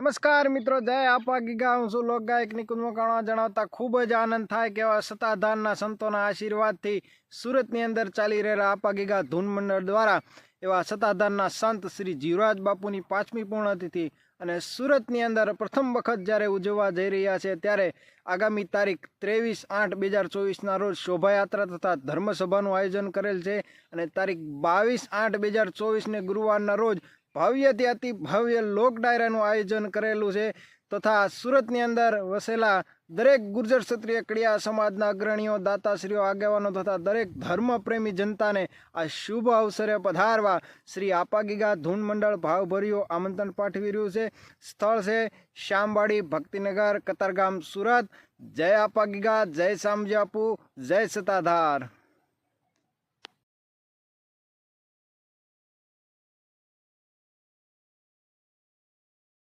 નમસ્કાર મિત્રો, જય આપા ગીગા. હું છું લોકગાયક નિકુંજ મકવાણા. જણાવતા ખૂબ જ આનંદ થાય કે એવા સત્તાધારના સંતોના આશીર્વાદથી સુરતની અંદર ચાલી રહેલા આપા ગીગા ધૂન મંડળ દ્વારા એવા સત્તાધારના સંત શ્રી જીવરાજ બાપુની 5મી પૂર્ણતિથિ અને સુરતની અંદર પ્રથમ વખત જ્યારે ઉજવવા જઈ રહ્યા છે, ત્યારે આગામી તારીખ 23/8/2024ના રોજ શોભાયાત્રા તથા ધર્મસભાનું આયોજન કરેલ છે અને તારીખ 22/8/2024ને ગુરુવારના રોજ ભવ્યથી અતિ ભવ્ય લોક ડાયરાનું આયોજન કરેલું છે તથા સુરતની અંદર વસેલા દરેક ગુર્જર ક્ષત્રિય કડિયા સમાજના અગ્રણીઓ, દાતાશ્રીઓ, આગેવાનો તથા દરેક ધર્મપ્રેમી જનતાને આ શુભ અવસરે પધારવા શ્રી આપા ગીગા ધૂન મંડળ ભાવભર્યું આમંત્રણ પાઠવી રહ્યું છે. સ્થળ છે શ્યામવાડી, ભક્તિનગર, કતારગામ, સુરત. જય આપા ગીગા, જય શામજી બાપુ, જય સત્તાધાર.